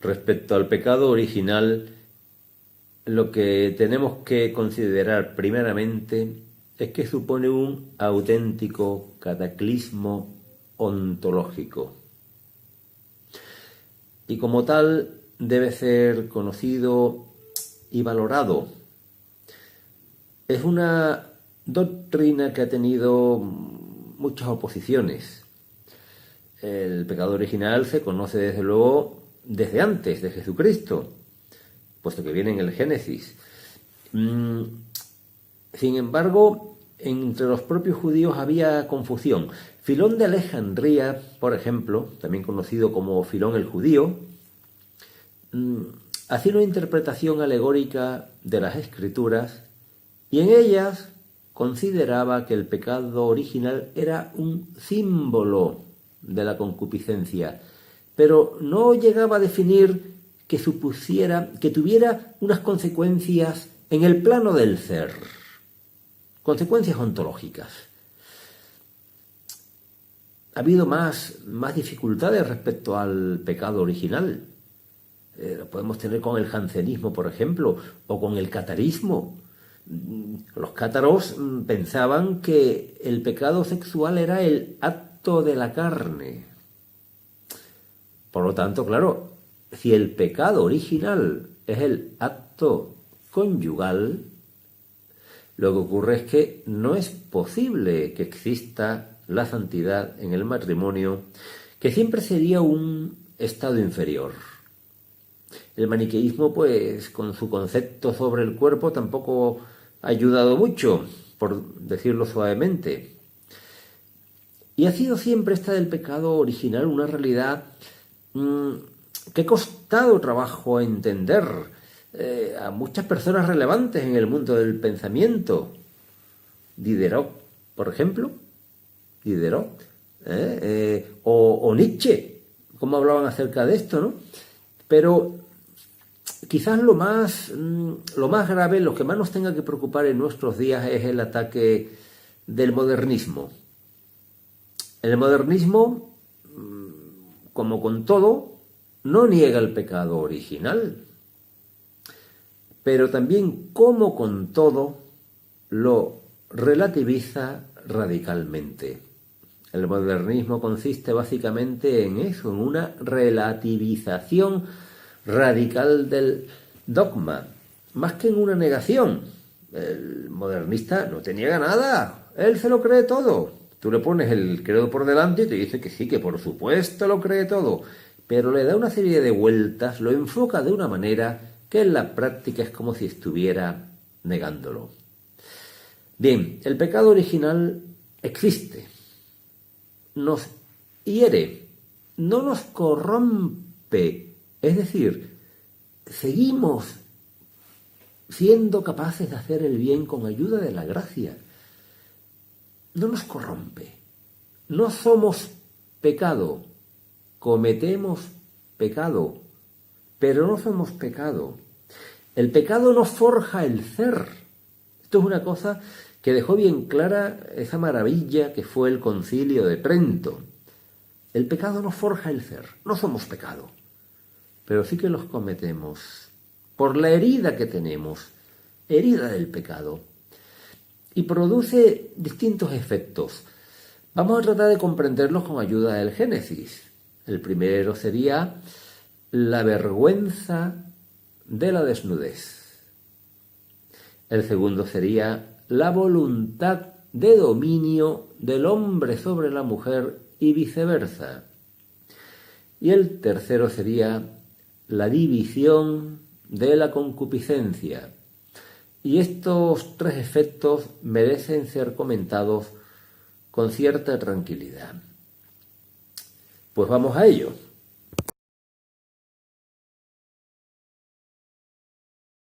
Respecto al pecado original, lo que tenemos que considerar primeramente es que supone un auténtico cataclismo ontológico y como tal debe ser conocido y valorado. Es una doctrina que ha tenido muchas oposiciones. El pecado original se conoce desde luego desde antes de Jesucristo, puesto que viene en el Génesis. Sin embargo, entre los propios judíos había confusión. Filón de Alejandría, por ejemplo, también conocido como Filón el Judío, hacía una interpretación alegórica de las Escrituras y en ellas consideraba que el pecado original era un símbolo de la concupiscencia, pero no llegaba a definir que tuviera unas consecuencias en el plano del ser, consecuencias ontológicas. Ha habido más dificultades respecto al pecado original. Lo podemos tener con el jansenismo, por ejemplo, o con el catarismo. Los cátaros pensaban que el pecado sexual era el acto de la carne. Por lo tanto, claro, si el pecado original es el acto conyugal, lo que ocurre es que no es posible que exista la santidad en el matrimonio, que siempre sería un estado inferior. El maniqueísmo, pues, con su concepto sobre el cuerpo tampoco ha ayudado mucho, por decirlo suavemente. Y ha sido siempre esta del pecado original una realidad que ha costado trabajo entender a muchas personas relevantes en el mundo del pensamiento. Diderot, por ejemplo, o Nietzsche, cómo hablaban acerca de esto, ¿no? Pero quizás lo más grave, lo que más nos tenga que preocupar en nuestros días es el ataque del modernismo. El modernismo, como con todo, no niega el pecado original, pero también, como con todo, lo relativiza radicalmente. El modernismo consiste básicamente en eso, en una relativización radical del dogma, más que en una negación. El modernista no te niega nada, él se lo cree todo. Tú le pones el credo por delante y te dice que sí, que por supuesto lo cree todo, pero le da una serie de vueltas, lo enfoca de una manera que en la práctica es como si estuviera negándolo. Bien, el pecado original existe, nos hiere, no nos corrompe, es decir, seguimos siendo capaces de hacer el bien con ayuda de la gracia. No nos corrompe, no somos pecado, cometemos pecado, pero no somos pecado. El pecado no forja el ser. Esto es una cosa que dejó bien clara esa maravilla que fue el Concilio de Trento. El pecado no forja el ser, no somos pecado, pero sí que los cometemos por la herida que tenemos, herida del pecado, y produce distintos efectos. Vamos a tratar de comprenderlos con ayuda del Génesis. El primero sería la vergüenza de la desnudez. El segundo sería la voluntad de dominio del hombre sobre la mujer y viceversa. Y el tercero sería la división de la concupiscencia. Y estos tres efectos merecen ser comentados con cierta tranquilidad. Pues vamos a ello.